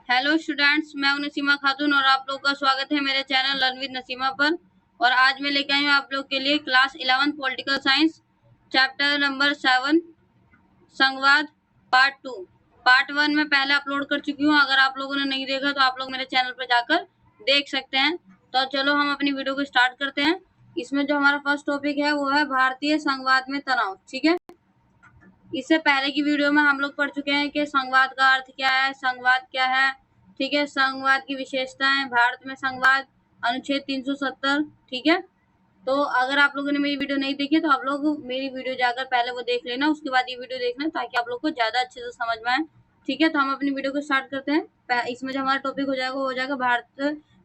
Hello students, मैं हूं नसीमा खातून और आप लोग का स्वागत है मेरे चैनल लर्न विद नसीमा पर। और आज मैं लेके आई हूँ आप लोग के लिए class 11 political science chapter number 7 संवाद पार्ट 2। पार्ट 1 में पहले अपलोड कर चुकी हूँ। अगर आप लोगों ने नहीं देखा तो आप लोग मेरे चैनल पर जाकर देख सकते हैं। तो चलो हम अपनी वीडियो को स्टार्ट करते हैं। इसमें जो हमारा फर्स्ट टॉपिक है वो है भारतीय संवाद में तनाव। ठीक है, इससे पहले की वीडियो में हम लोग पढ़ चुके हैं कि संवाद का अर्थ क्या है, संवाद क्या है। ठीक है, संवाद की विशेषताएं, भारत में संवाद, अनुच्छेद 370। ठीक है, तो अगर आप लोगों ने मेरी वीडियो नहीं देखी तो आप लोग मेरी वीडियो जाकर पहले वो देख लेना, उसके बाद ये वीडियो देखना ताकि आप लोग को ज्यादा अच्छे से समझ में आए। ठीक है, तो हम अपनी वीडियो को स्टार्ट करते हैं। इसमें जो हमारा टॉपिक हो जाएगा वो हो जाएगा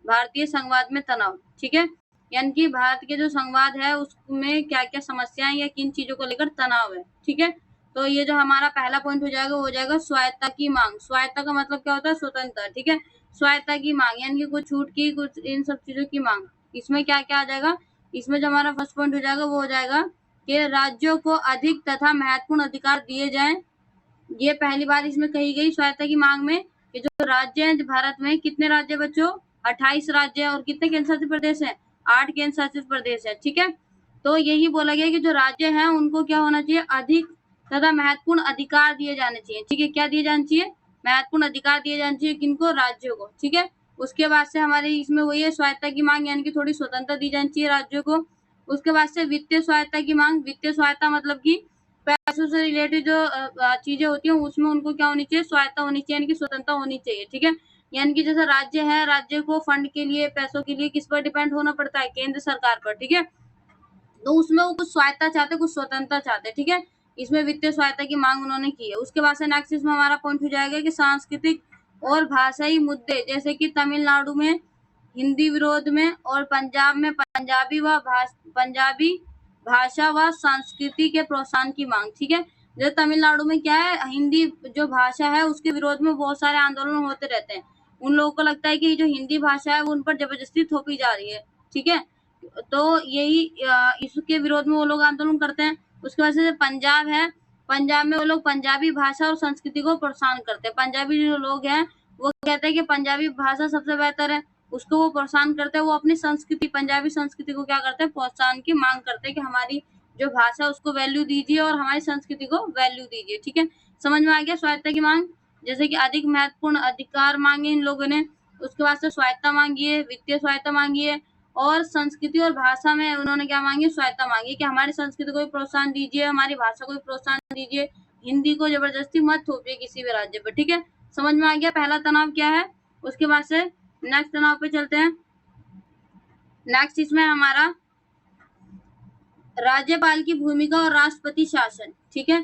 भारतीय संवाद में तनाव। ठीक है, यानी कि भारत के जो संवाद है उसमें क्या क्या समस्याएं या किन चीजों को लेकर तनाव है। ठीक है, तो ये जो हमारा पहला पॉइंट हो जाएगा वो हो जाएगा स्वायत्ता की मांग। स्वायत्ता का मतलब क्या होता है? स्वतंत्रता। ठीक है, स्वायत्ता की मांग यानी कि कुछ छूट की, कुछ इन सब चीजों की मांग। इसमें क्या क्या आ जाएगा? इसमें जो हमारा फर्स्ट पॉइंट हो जाएगा वो हो जाएगा कि राज्यों को अधिक तथा महत्वपूर्ण अधिकार दिए जाएं। ये पहली बार इसमें कही गई स्वायत्ता की मांग में कि जो राज्य हैं भारत में, कितने राज्य बच्चों? 28 राज्य है। और कितने केंद्र शासित प्रदेश है? 8 केंद्र शासित प्रदेश है। ठीक है, तो यही बोला गया कि जो राज्य हैं उनको क्या होना चाहिए? अधिक तथा महत्वपूर्ण अधिकार दिए जाने चाहिए। ठीक है, क्या दिए जाने चाहिए? महत्वपूर्ण अधिकार दिए जाने चाहिए। किनको? राज्यों को। ठीक है, उसके बाद से हमारे इसमें वही है स्वायत्ता की मांग, यानी कि थोड़ी स्वतंत्रता दी जानी चाहिए राज्यों को। उसके बाद से वित्तीय स्वायत्ता की मांग। वित्तीय स्वायत्ता मतलब कि पैसों से रिलेटेड जो चीजें होती हैं उसमें उनको क्या होनी चाहिए? स्वायत्ता होनी चाहिए, यानी कि स्वतंत्रता होनी चाहिए। ठीक है, यानी कि जैसे राज्य है, राज्य को फंड के लिए, पैसों के लिए किस पर डिपेंड होना पड़ता है? केंद्र सरकार पर। ठीक है, तो उसमें वो कुछ स्वायत्ता चाहते, कुछ स्वतंत्रता चाहते। ठीक है, इसमें वित्तीय स्वायत्ता की मांग उन्होंने की है। उसके बाद से नेक्स्ट इसमें हमारा पॉइंट हो जाएगा कि सांस्कृतिक और भाषाई मुद्दे, जैसे कि तमिलनाडु में हिंदी विरोध में और पंजाब में पंजाबी भाषा व संस्कृति के प्रोत्साहन की मांग। ठीक है, जो तमिलनाडु में क्या है, हिंदी जो भाषा है उसके विरोध में बहुत सारे आंदोलन होते रहते हैं। उन लोगों को लगता है कि जो हिंदी भाषा है वो उन पर जबरदस्ती थोपी जा रही है। ठीक है, तो यही इसके विरोध में वो लोग आंदोलन करते हैं। उसके बाद से पंजाब है, पंजाब में वो लोग पंजाबी भाषा और संस्कृति को प्रोत्साहन करते हैं। पंजाबी जो लोग हैं वो कहते हैं कि पंजाबी भाषा सबसे बेहतर है, उसको वो प्रोत्साहन करते हैं। वो अपनी संस्कृति, पंजाबी संस्कृति को क्या करते हैं? प्रोत्साहन की मांग करते हैं कि हमारी जो भाषा उसको वैल्यू दीजिए और हमारी संस्कृति को वैल्यू दीजिए। ठीक है, समझ में आ गया स्वायत्ता की मांग? जैसे कि अधिक महत्वपूर्ण अधिकार मांगे इन लोगों ने। उसके बाद से स्वायत्ता मांगी है, वित्तीय स्वायत्ता मांगी है, और संस्कृति और भाषा में उन्होंने क्या मांगी? स्वायत्ता मांगी कि हमारी संस्कृति को भी प्रोत्साहन दीजिए, हमारी भाषा को भी प्रोत्साहन दीजिए, हिंदी को जबरदस्ती मत थोपिए किसी भी राज्य पर। ठीक है, समझ में आ गया पहला तनाव क्या है? उसके बाद से नेक्स्ट तनाव पे चलते हैं। नेक्स्ट इसमें हमारा राज्यपाल की भूमिका और राष्ट्रपति शासन। ठीक है,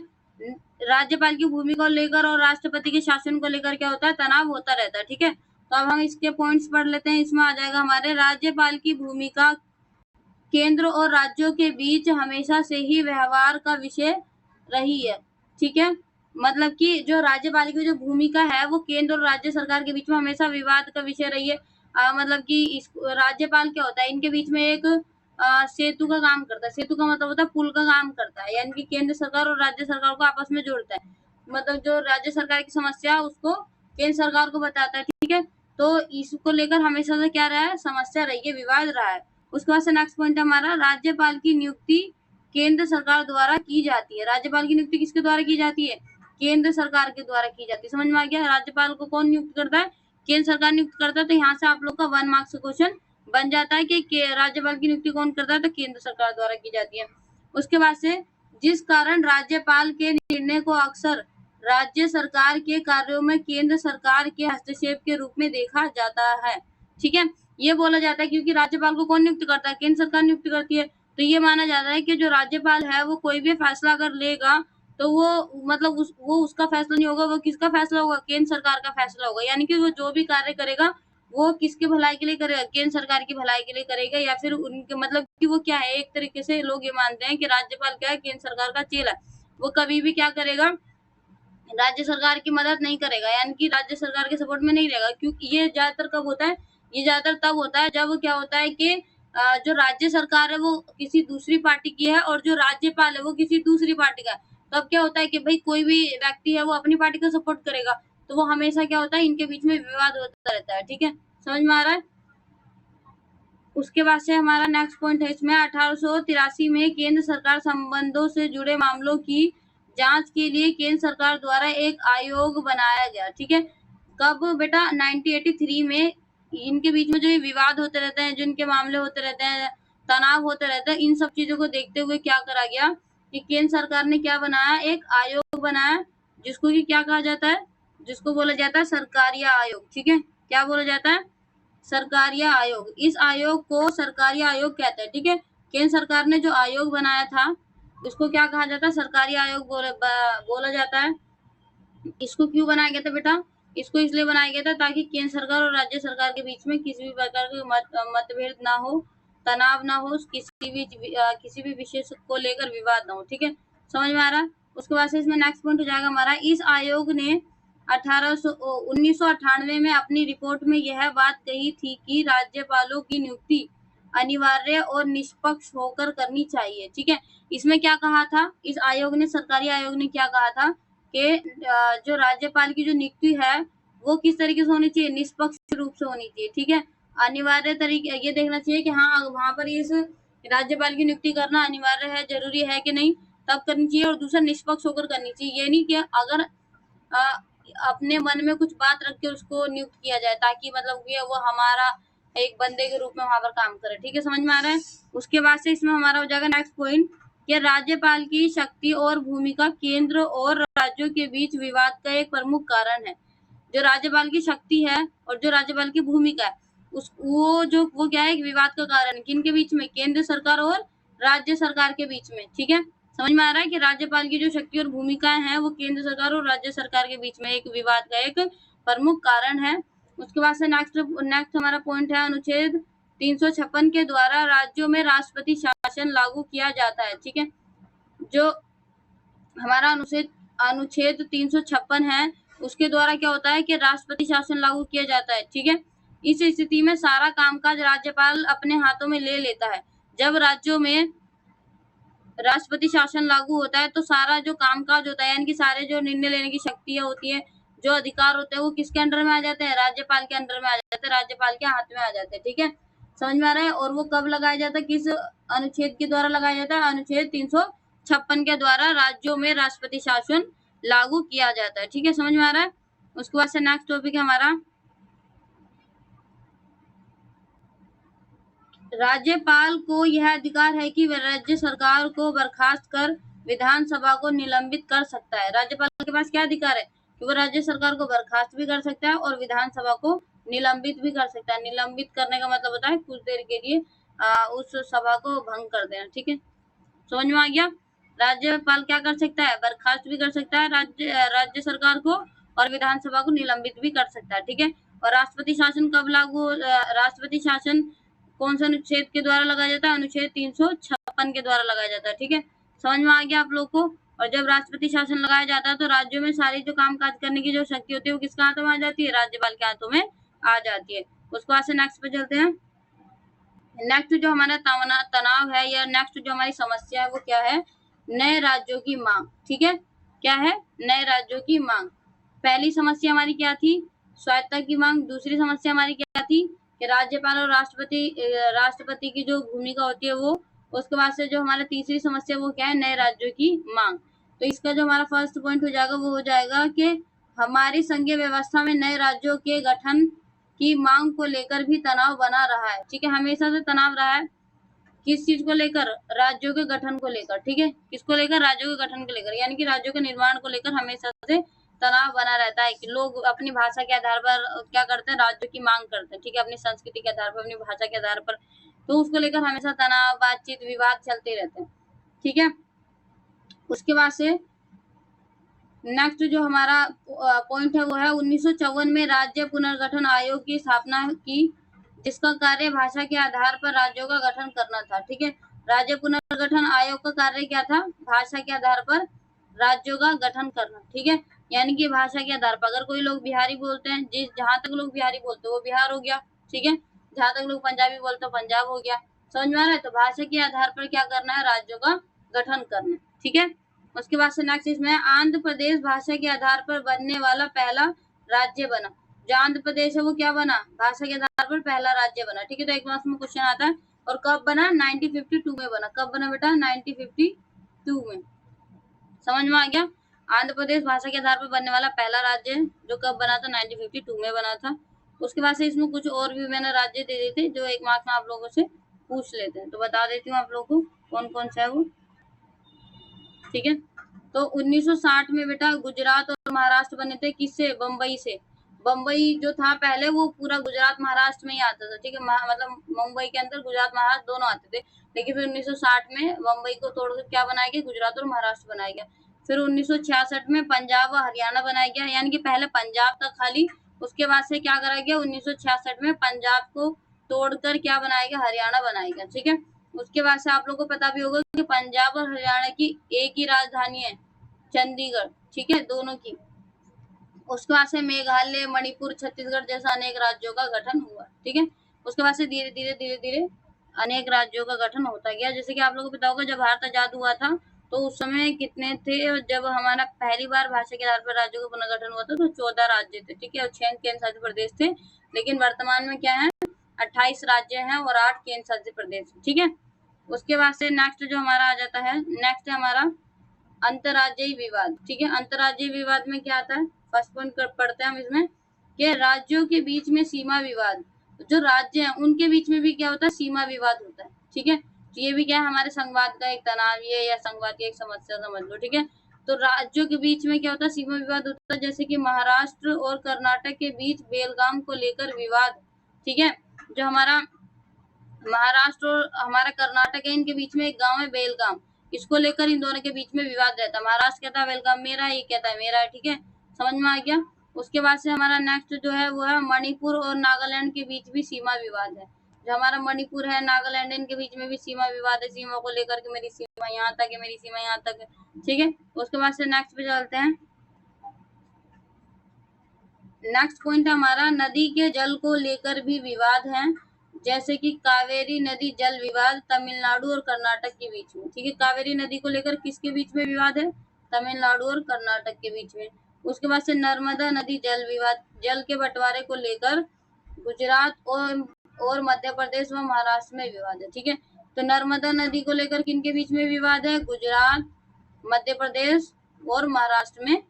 राज्यपाल की भूमिका को लेकर और राष्ट्रपति के शासन को लेकर क्या होता है? तनाव होता रहता है। ठीक है, तो अब हम इसके पॉइंट्स पढ़ लेते हैं। इसमें आ जाएगा हमारे राज्यपाल की भूमिका केंद्र और राज्यों के बीच हमेशा से ही व्यवहार का विषय रही है। ठीक है, मतलब कि जो राज्यपाल की जो भूमिका है वो केंद्र और राज्य सरकार के बीच में हमेशा विवाद का विषय रही है। मतलब कि इस राज्यपाल क्या होता है? इनके बीच में एक सेतु का काम करता है। सेतु का मतलब होता है पुल का काम करता है, यानी कि केंद्र सरकार और राज्य सरकार को आपस में जोड़ता है। मतलब जो राज्य सरकार की समस्या है उसको केंद्र सरकार को बताता है। ठीक है, तो इसको लेकर हमेशा से क्या रहा है? समस्या रही है, विवाद रहा है। उसके बाद से नेक्स्ट पॉइंट हमारा राज्यपाल की नियुक्ति केंद्र सरकार द्वारा की जाती है। राज्यपाल की नियुक्ति किसके द्वारा की जाती है? केंद्र सरकार के द्वारा की जाती है। समझ में आ गया? राज्यपाल को कौन नियुक्त करता है? केंद्र सरकार नियुक्त करता है। तो यहाँ से आप लोग का 1 मार्क्स का क्वेश्चन बन जाता है कि राज्यपाल की नियुक्ति कौन करता है? तो केंद्र सरकार द्वारा की जाती है। उसके बाद से जिस कारण राज्यपाल के निर्णय को अक्सर राज्य सरकार के कार्यों में केंद्र सरकार के हस्तक्षेप के रूप में देखा जाता है। ठीक है, ये बोला जाता है क्योंकि राज्यपाल को कौन नियुक्त करता है? केंद्र सरकार नियुक्त करती है। तो ये माना जाता है कि जो राज्यपाल है वो कोई भी फैसला अगर लेगा तो वो मतलब वो उसका फैसला नहीं होगा, वो किसका फैसला होगा? केंद्र सरकार का फैसला होगा। यानी कि वो जो भी कार्य करेगा वो किसके भलाई के लिए करेगा? केंद्र सरकार की भलाई के लिए करेगा। या फिर उनके मतलब कि वो क्या है, एक तरीके से लोग ये मानते हैं कि राज्यपाल क्या है? केंद्र सरकार का चेला। वो कभी भी क्या करेगा? राज्य सरकार की मदद नहीं करेगा, यानी कि राज्य सरकार के सपोर्ट में नहीं रहेगा। क्योंकि ये ज्यादातर कब होता है? ये ज्यादातर तब होता है जब क्या होता है कि जो राज्य सरकार है वो किसी दूसरी पार्टी की है और जो राज्यपाल है वो किसी दूसरी पार्टी का है। तब क्या होता है कि भाई कोई भी व्यक्ति है वो अपनी पार्टी का सपोर्ट करेगा। तो वो हमेशा क्या होता है, इनके बीच में विवाद होता रहता है। ठीक है, समझ में आ रहा है। उसके बाद से हमारा नेक्स्ट पॉइंट है इसमें 1883 में केंद्र सरकार संबंधों से जुड़े मामलों की जांच के लिए केंद्र सरकार द्वारा एक आयोग बनाया गया। ठीक है, कब बेटा? 1983 में। इनके बीच में जो ये विवाद होते रहते हैं, जो इनके मामले होते रहते हैं, तनाव होते रहते हैं, इन सब चीजों को देखते हुए क्या करा गया कि केंद्र सरकार ने क्या बनाया, एक आयोग बनाया, जिसको कि क्या कहा जाता है, जिसको बोला जाता है सरकारिया आयोग। ठीक है, क्या बोला जाता है? सरकारिया आयोग। इस आयोग को सरकारिया आयोग कहते हैं। ठीक है, केंद्र सरकार ने जो आयोग बनाया था उसको क्या कहा जाता है? सरकारी आयोग बोला जाता है। इसको क्यों बनाया गया था बेटा? इसको इसलिए बनाया गया था ताकि केंद्र सरकार और राज्य सरकार के बीच में किसी भी प्रकार के मतभेद ना हो, तनाव ना हो, किसी भी विषय को लेकर विवाद ना हो। ठीक है, समझ में आ रहा है। उसके बाद से इसमें नेक्स्ट पॉइंट हो जाएगा हमारा, इस आयोग ने 1998 में अपनी रिपोर्ट में यह बात कही थी कि राज्यपालों की नियुक्ति अनिवार्य और निष्पक्ष होकर करनी चाहिए। ठीक है, इसमें क्या कहा था इस आयोग ने, सरकारी आयोग ने क्या कहा था कि जो राज्यपाल की जो नियुक्ति है वो किस तरीके से होनी चाहिए? निष्पक्ष रूप से होनी चाहिए। ठीक है, अनिवार्य तरीके ये देखना चाहिए कि हाँ वहां पर इस राज्यपाल की नियुक्ति करना अनिवार्य है, जरूरी है कि नहीं, तब करनी चाहिए। और दूसरा निष्पक्ष होकर करनी चाहिए। ये नहीं कि अगर अपने मन में कुछ बात रख के उसको नियुक्त किया जाए ताकि मतलब ये वो हमारा एक बंदे के रूप में वहां पर काम करे। ठीक है, समझ में आ रहा है। उसके बाद से इसमें हमारा हो जाएगा नेक्स्ट पॉइंट कि राज्यपाल की शक्ति और भूमिका केंद्र और राज्यों के बीच विवाद का एक प्रमुख कारण है। जो राज्यपाल की शक्ति है और जो राज्यपाल की भूमिका है वो क्या है, एक विवाद का कारण है। किन के बीच में? केंद्र सरकार और राज्य सरकार के बीच में। ठीक है, समझ में आ रहा है कि राज्यपाल की जो शक्ति और भूमिकाएं हैं वो केंद्र सरकार और राज्य सरकार के बीच में एक विवाद का एक प्रमुख कारण है। उसके बाद से नेक्स्ट हमारा पॉइंट है अनुच्छेद 356 के द्वारा राज्यों में राष्ट्रपति शासन लागू किया जाता है। ठीक है, जो हमारा अनुच्छेद 356 है उसके द्वारा क्या होता है कि राष्ट्रपति शासन लागू किया जाता है। ठीक है, इस स्थिति में सारा कामकाज राज्यपाल अपने हाथों में ले लेता है। जब राज्यों में राष्ट्रपति शासन लागू होता है तो सारा जो कामकाज होता है, यानी कि सारे जो निर्णय लेने की शक्तियां होती है, जो अधिकार होते हैं, वो किसके अंडर में आ जाते हैं? राज्यपाल के अंडर में आ जाते हैं, राज्यपाल के हाथ में आ जाते हैं। ठीक है, समझ में आ रहा है। और वो कब लगाया जाता है, किस अनुच्छेद के द्वारा लगाया जाता है? अनुच्छेद 356 के द्वारा राज्यों में राष्ट्रपति शासन लागू किया जाता है। ठीक है, समझ में आ रहा है। उसके बाद से नेक्स्ट टॉपिक है हमारा, राज्यपाल को यह अधिकार है कि वह राज्य सरकार को बर्खास्त कर विधानसभा को निलंबित कर सकता है। राज्यपाल के पास क्या अधिकार है कि वो राज्य सरकार को बर्खास्त भी कर सकता है और विधानसभा को निलंबित भी कर सकता है। निलंबित करने का मतलब होता है कुछ देर के लिए उस सभा को भंग कर देना। ठीक है, समझ में आ गया। राज्यपाल क्या कर सकता है? बर्खास्त भी कर सकता है राज्य सरकार को और विधानसभा को निलंबित भी कर सकता है। ठीक है, और राष्ट्रपति शासन कब लागू राष्ट्रपति शासन कौन सा अनुच्छेद के द्वारा लगाया जाता है? अनुच्छेद 356 के द्वारा लगाया जाता है। ठीक है, समझ में आ गया आप लोग को। और जब राष्ट्रपति शासन लगाया जाता है तो राज्यों में सारी जो काम काज करने की जो शक्ति होती है वो किसके हाथों में आ जाती है? राज्यपाल के हाथों में आ जाती है। उसके बाद से नेक्स्ट पे चलते हैं। नेक्स्ट जो हमारा तनाव है या नेक्स्ट जो हमारी समस्या है वो क्या है? नए राज्यों की मांग। ठीक है, क्या है? नए राज्यों की मांग। पहली समस्या हमारी क्या थी? स्वायत्तता की मांग। दूसरी समस्या हमारी क्या थी कि राज्यपाल और राष्ट्रपति की जो भूमिका होती है वो। उसके बाद से जो हमारा तीसरी समस्या वो क्या है? नए राज्यों की मांग। तो इसका जो हमारा फर्स्ट पॉइंट हो जाएगा वो हो जाएगा कि हमारी संघीय व्यवस्था में नए राज्यों के गठन की मांग को लेकर भी तनाव बना रहा है। ठीक है, हमेशा से तनाव रहा है। किस चीज को लेकर? राज्यों के गठन को लेकर। ठीक है, किसको लेकर? राज्यों के गठन को लेकर, यानी कि राज्यों के निर्माण को लेकर हमेशा से तनाव बना रहता है कि लोग अपनी भाषा के आधार पर क्या करते हैं? राज्यों की मांग करते हैं। ठीक है, अपनी संस्कृति के आधार पर, अपनी भाषा के आधार पर, तो उसको लेकर हमेशा तनाव, बातचीत, विवाद चलते रहते हैं। ठीक है, उसके बाद से नेक्स्ट जो हमारा पॉइंट है वो है 1954 में राज्य पुनर्गठन आयोग की स्थापना की, जिसका कार्य भाषा के आधार पर राज्यों का गठन करना था। ठीक है, राज्य पुनर्गठन आयोग का कार्य क्या था? भाषा के आधार पर राज्यों का गठन करना। ठीक है, यानी कि भाषा के आधार पर अगर कोई लोग बिहारी बोलते हैं, जहां तक लोग बिहारी बोलते हैं वो बिहार हो गया। ठीक है, जहां तक लोग पंजाबी बोलते हैं पंजाब हो गया। समझ में आ रहा है। तो भाषा के आधार पर क्या करना है? राज्यों का गठन करना। ठीक है, उसके बाद से नेक्स्ट इसमें आंध्र प्रदेश भाषा के आधार पर बनने वाला पहला राज्य बना। जो आंध्र प्रदेश है वो क्या बना, भाषा के आधार पर पहला राज्य बना। ठीक है, तो एक मार्क्स में क्वेश्चन आता है। और कब बना, 1952 में बना। कब बना बेटा, 1952 में। समझ में आ गया। आंध्र प्रदेश भाषा के आधार पर बनने वाला पहला राज्य है, जो कब बना था, 1952 में बना था। उसके बाद से इसमें कुछ और भी मैंने राज्य दे दिए थे, जो एक मार्क्स में आप लोगों से पूछ लेते हैं, तो बता देती हूँ आप लोगों को कौन कौन सा है वो। ठीक है, तो 1960 में बेटा गुजरात और महाराष्ट्र बने थे। किससे, बम्बई से। बम्बई जो था पहले वो पूरा गुजरात महाराष्ट्र में ही आता था। ठीक है, मतलब मुंबई के अंदर गुजरात महाराष्ट्र दोनों आते थे। लेकिन फिर 1960 में बम्बई को तोड़कर क्या बनाया गया, गुजरात और महाराष्ट्र बनाया गया। फिर 1966 में पंजाब और हरियाणा बनाया गया, यानी कि पहले पंजाब था खाली। उसके बाद से क्या करा गया, 1966 में पंजाब को तोड़कर क्या बनाया गया, हरियाणा बनाया गया। ठीक है, उसके बाद से आप लोगों को पता भी होगा कि पंजाब और हरियाणा की एक ही राजधानी है, चंडीगढ़। ठीक है, दोनों की। उसके बाद से मेघालय, मणिपुर, छत्तीसगढ़ जैसा अनेक राज्यों का गठन हुआ। ठीक है, उसके बाद से धीरे धीरे अनेक राज्यों का गठन होता गया। जैसे कि आप लोगों को पता होगा, जब भारत आजाद हुआ था तो उस समय कितने थे, और जब हमारा पहली बार भाषा के आधार पर राज्यों का पुनर्गठन हुआ था तो 14 राज्य थे। ठीक है, और 6 केंद्र शासित प्रदेश थे। लेकिन वर्तमान में क्या है, 28 राज्य हैं और 8 केंद्र शासित प्रदेश। ठीक है, उसके बाद से नेक्स्ट जो हमारा आ जाता है, नेक्स्ट है हमारा अंतर्राज्यीय विवाद। ठीक है, अंतर्राज्यीय विवाद में क्या आता है, फर्स्ट पॉइंट पढ़ते हैं हम इसमें कि राज्यों के बीच में सीमा विवाद। जो राज्य हैं उनके बीच में भी क्या होता है, सीमा विवाद होता है। ठीक है, तो ये भी क्या है, हमारे संघवाद का एक तनाव ये या संघवाद की एक समस्या समझ लो। ठीक है, तो राज्यों के बीच में क्या होता है, सीमा विवाद होता है। जैसे कि महाराष्ट्र और कर्नाटक के बीच बेलगाम को लेकर विवाद। ठीक है, जो हमारा महाराष्ट्र और हमारा कर्नाटक है, इनके बीच में एक गांव है बेलगाम। इसको लेकर इन दोनों के बीच में विवाद रहता है। महाराष्ट्र कहता है बेलगाम मेरा है, ये कहता है मेरा है। ठीक है, समझ में आ गया। उसके बाद से हमारा नेक्स्ट जो है वो है मणिपुर और नागालैंड के बीच भी सीमा विवाद है। जो हमारा मणिपुर है, नागालैंड, इनके बीच में भी सीमा विवाद है, सीमा को लेकर के मेरी सीमा यहाँ तक है, मेरी सीमा यहाँ तक है। ठीक है, उसके बाद से नेक्स्ट पे चलते हैं। नेक्स्ट पॉइंट है हमारा नदी के जल को लेकर भी विवाद है। जैसे कि कावेरी नदी जल विवाद तमिलनाडु और कर्नाटक के बीच में। ठीक है, कावेरी नदी को लेकर किसके बीच में विवाद है, तमिलनाडु और कर्नाटक के बीच में। उसके बाद से नर्मदा नदी जल विवाद, जल के बंटवारे को लेकर गुजरात और मध्य प्रदेश व महाराष्ट्र में विवाद है। ठीक है, तो नर्मदा नदी को लेकर किनके बीच में विवाद है, गुजरात, मध्य प्रदेश और महाराष्ट्र में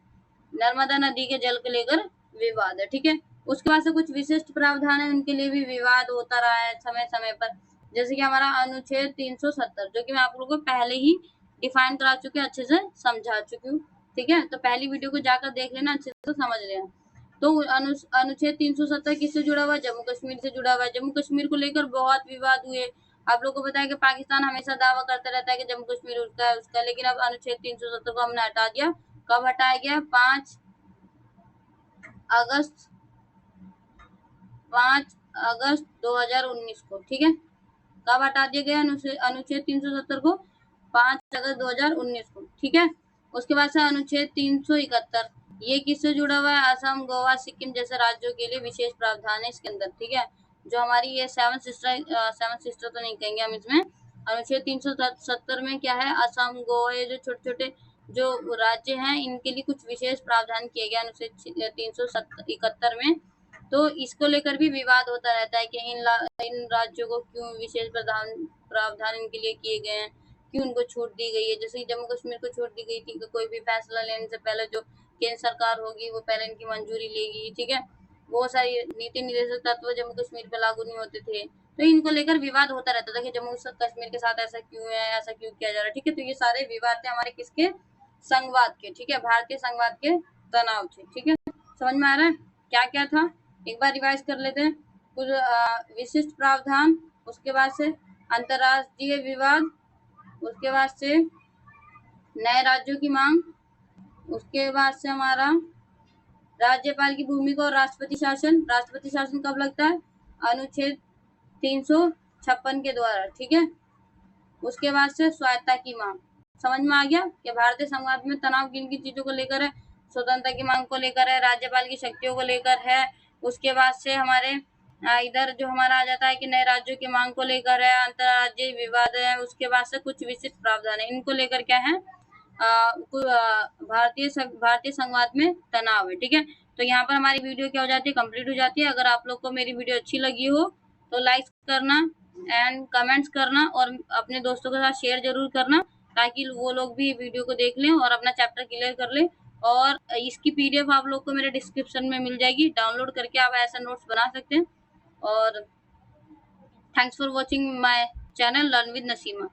नर्मदा नदी के जल को लेकर विवाद है। ठीक है, उसके बाद से कुछ विशिष्ट प्रावधान है, उनके लिए भी विवाद होता रहा है समय समय पर। जैसे कि हमारा अनुच्छेद 370, जो कि मैं आप लोगों को पहले ही डिफाइन करा चुकी हूँ, अच्छे से समझा चुकी हूँ। ठीक है, तो पहली वीडियो को जाकर देख लेना, अच्छे से समझ लेना। तो अनुच्छेद 370 किससे जुड़ा हुआ है, जम्मू कश्मीर से जुड़ा हुआ है। जम्मू कश्मीर को लेकर बहुत विवाद हुए। आप लोगों को पता है कि पाकिस्तान हमेशा दावा करता रहता है कि जम्मू कश्मीर उसका है उसका, लेकिन अब अनुच्छेद 370 को हमने हटा दिया। कब हटाया गया, 5 अगस्त 2019 को। ठीक है, कब हटा दिया गया अनुच्छेद 370 को, 5 अगस्त 2019 को। ठीक है, उसके बाद से अनुच्छेद 371, ये किससे जुड़ा हुआ है, असम, गोवा, सिक्किम जैसे राज्यों के लिए विशेष प्रावधान है इसके अंदर। ठीक है, जो हमारी ये सेवन सिस्टर तो नहीं कहेंगे हम इसमें। अनुच्छेद 370 में क्या है, असम, गोवा, ये जो छोटे छोटे जो राज्य हैं इनके लिए कुछ विशेष प्रावधान किए गए अनुच्छेद 371 में। तो इसको लेकर भी विवाद होता रहता है कि इन राज्यों को क्यों विशेष प्रावधान इनके लिए किए गए हैं, क्यों उनको छूट दी गई है। जैसे जम्मू कश्मीर को छूट दी गई थी कि कोई भी फैसला लेने से पहले जो केंद्र सरकार होगी वो पहले इनकी मंजूरी लेगी। ठीक है, बहुत सारी नीति निर्देशक तत्व जम्मू कश्मीर पर लागू नहीं होते थे, तो इनको लेकर विवाद होता रहता था कि जम्मू कश्मीर के साथ ऐसा क्यों है, ऐसा क्यों किया जा रहा है। ठीक है, तो ये सारे विवाद थे हमारे किसके, संघवाद के। ठीक है, भारतीय संघवाद के तनाव थे। ठीक है, समझ में आ रहा है क्या क्या था, एक बार रिवाइज कर लेते हैं। कुछ विशिष्ट प्रावधान, उसके बाद से अंतर्राष्ट्रीय विवाद, उसके बाद से नए राज्यों की मांग, उसके बाद से हमारा राज्यपाल की भूमिका और राष्ट्रपति शासन। राष्ट्रपति शासन कब लगता है, अनुच्छेद 356 के द्वारा। ठीक है, उसके बाद से स्वायत्ता की मांग। समझ में आ गया कि भारतीय संघवाद में तनाव किन किन चीजों को लेकर है, स्वतंत्रता की मांग को लेकर है, राज्यपाल की शक्तियों को लेकर है। उसके बाद से हमारे इधर जो हमारा आ जाता है कि नए राज्यों की मांग को लेकर है, अंतर्राज्यीय विवाद है। उसके बाद से कुछ विशिष्ट प्रावधान है, इनको लेकर क्या है, भारतीय संघवाद में तनाव है। ठीक है, तो यहाँ पर हमारी वीडियो क्या हो जाती है, कंप्लीट हो जाती है। अगर आप लोग को मेरी वीडियो अच्छी लगी हो तो लाइक करना एंड कमेंट्स करना और अपने दोस्तों के साथ शेयर जरूर करना, ताकि वो लोग भी वीडियो को देख लें और अपना चैप्टर क्लियर कर लें। और इसकी पीडीएफ आप लोग को मेरे डिस्क्रिप्शन में मिल जाएगी, डाउनलोड करके आप ऐसा नोट्स बना सकते हैं। और thanks for watching my channel learn with Naseema.